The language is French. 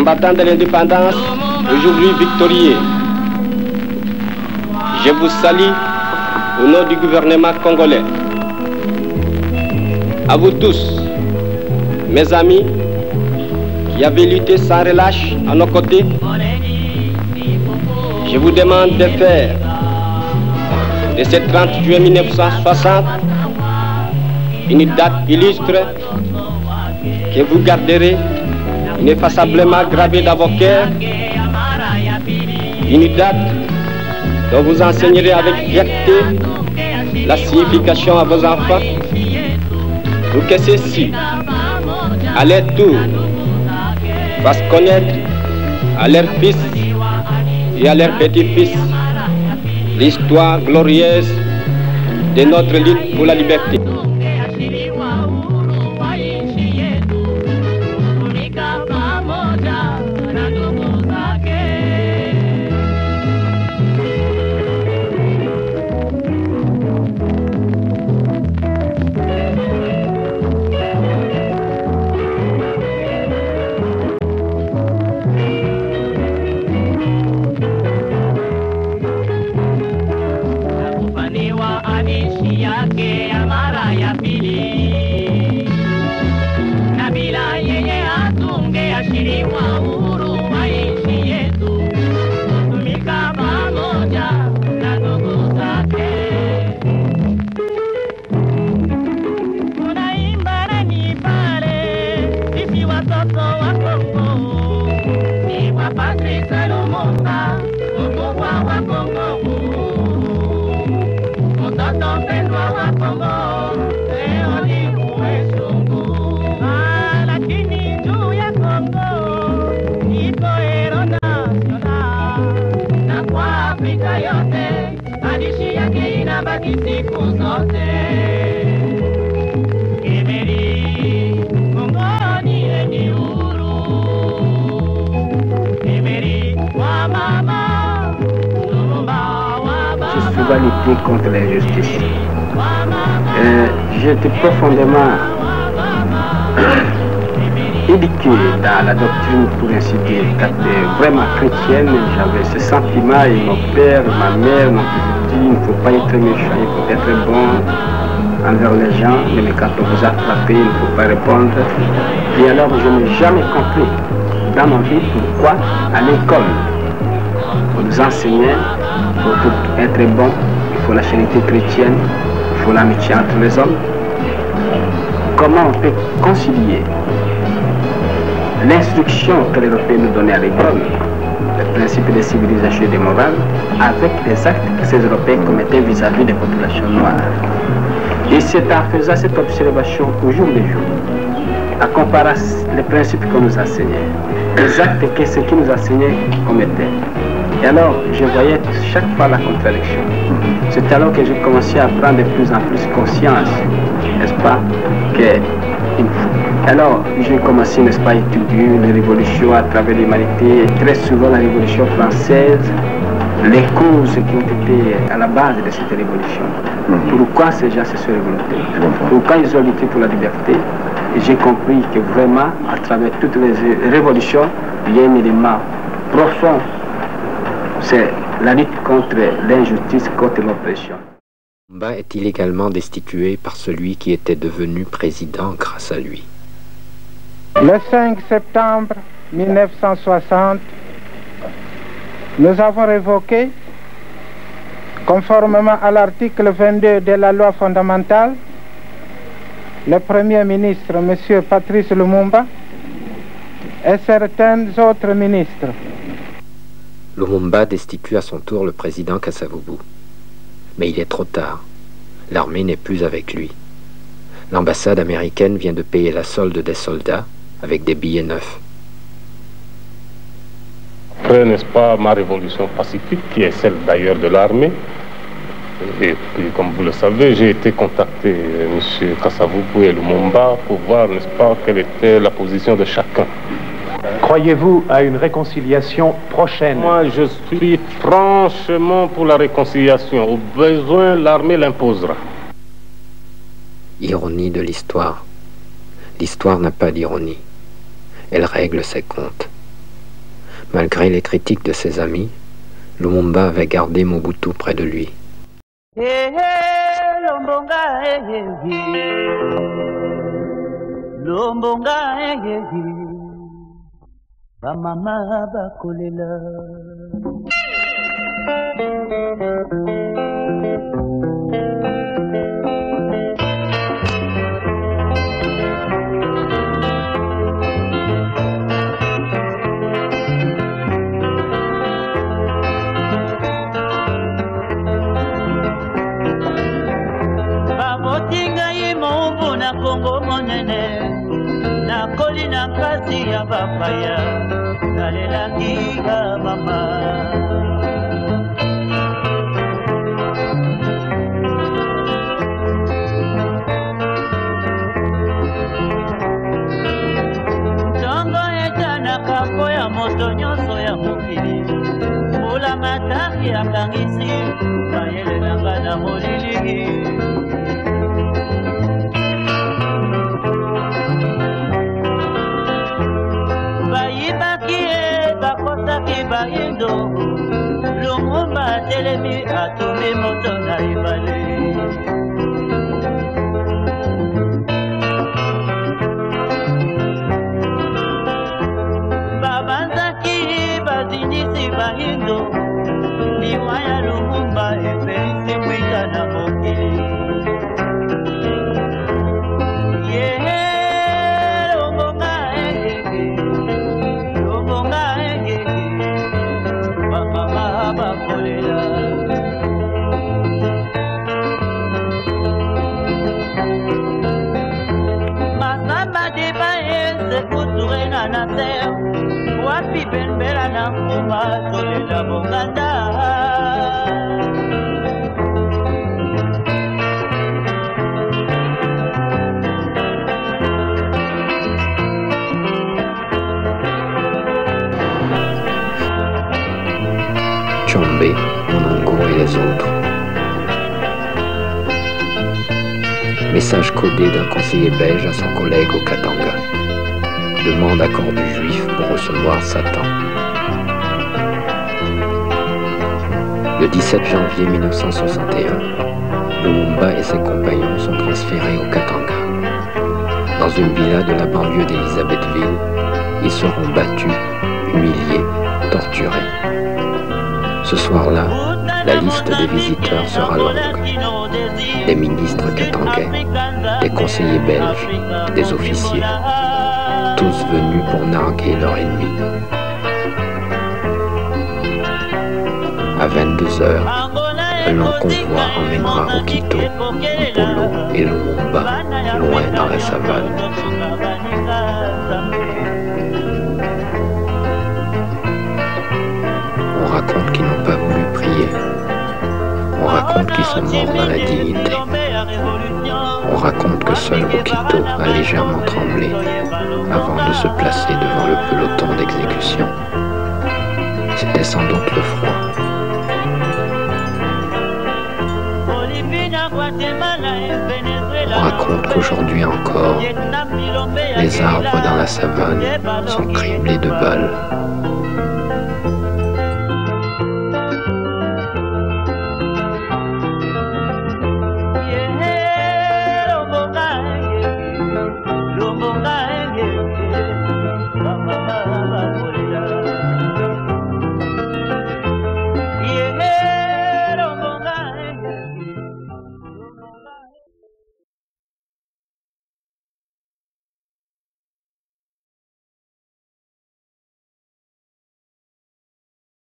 combattants de l'indépendance, aujourd'hui victorieux. Je vous salue au nom du gouvernement congolais. À vous tous, mes amis, qui avez lutté sans relâche à nos côtés, je vous demande de faire de ce 30 juillet 1960 une date illustre que vous garderez ineffaçablement gravée dans vos cœurs, une date dont vous enseignerez avec fierté la signification à vos enfants, pour que ceux-ci, à leur tour, fassent connaître à leurs fils et à leurs petits-fils l'histoire glorieuse de notre lutte pour la liberté. Lutter contre l'injustice. J'ai été profondément éduqué dans la doctrine, pour ainsi dire, vraiment chrétienne. J'avais ce sentiment et mon père, ma mère m'ont dit il ne faut pas être méchant, il faut être bon envers les gens, mais quand on vous a frappé, il ne faut pas répondre. Et alors je n'ai jamais compris dans ma vie pourquoi à l'école on nous enseignait pour être bon, il faut la charité chrétienne, il faut l'amitié entre les hommes. Comment on peut concilier l'instruction que l'Européen nous donnait à l'école, le principe de civilisation et de morale, avec les actes que ces Européens commettaient vis-à-vis des populations noires? Et c'est en faisant cette observation au jour le jour, à comparer les principes qu'on nous enseignait, les actes que ceux qui nous enseignaient commettaient. Et alors, je voyais chaque fois la contradiction. C'est alors que j'ai commencé à prendre de plus en plus conscience, n'est-ce pas, que... Alors, j'ai commencé, n'est-ce pas, à étudier les révolutions à travers l'humanité, et très souvent la Révolution française, les causes qui ont été à la base de cette révolution. Pourquoi ces gens se sont révoltés? Pourquoi ils ont lutté pour la liberté? Et j'ai compris que vraiment, à travers toutes les révolutions, il y a un élément profond. C'est la lutte contre l'injustice, contre l'oppression. Lumumba est illégalement destitué par celui qui était devenu président grâce à lui. Le 5 septembre 1960, nous avons révoqué, conformément à l'article 22 de la loi fondamentale, le Premier ministre, M. Patrice Lumumba, et certains autres ministres. Lumumba destitue à son tour le président Kasavubu. Mais il est trop tard. L'armée n'est plus avec lui. L'ambassade américaine vient de payer la solde des soldats avec des billets neufs. Après, n'est-ce pas, ma révolution pacifique, qui est celle d'ailleurs de l'armée. Et puis, comme vous le savez, j'ai été contacté, M. Kasavubu et Lumumba, pour voir, n'est-ce pas, quelle était la position de chacun. Croyez-vous à une réconciliation prochaine? Moi, je suis franchement pour la réconciliation. Au besoin, l'armée l'imposera. Ironie de l'histoire. L'histoire n'a pas d'ironie. Elle règle ses comptes. Malgré les critiques de ses amis, Lumumba avait gardé Mobutu près de lui. Kongo monene na koli na kasi ya bapaya nalelaki ga mama ntongo etanaka po ya moto nyonso ya mokili mbula mataki akangisi bayelelanga na molili Bayindo Lumumba telemi atumi moto na ibale Babanzaki bazinisi Bayindo liwa ya Lumumba eferisi mwika na mokili na terre wapi benbela na kuma tolela bonganda Tchombe, Monongo et les autres. Message codé d'un conseiller belge à son collègue au Katanga. Demande accord du juif pour recevoir Satan. Le 17 janvier 1961, Lumumba et ses compagnons sont transférés au Katanga. Dans une villa de la banlieue d'Elisabethville, ils seront battus, humiliés, torturés. Ce soir-là, la liste des visiteurs sera longue. Des ministres katangais, des conseillers belges, des officiers. Tous venus pour narguer leur ennemi. À 22 heures, un long convoi emmènera Okito, Mpolo et Lumumba loin dans la savane. On raconte qu'ils n'ont pas voulu prier. On raconte qu'ils sont morts dans la dignité. On raconte que seul Okito a légèrement tremblé avant de se placer devant le peloton d'exécution. C'était sans doute le froid. On raconte qu'aujourd'hui encore, les arbres dans la savane sont criblés de balles.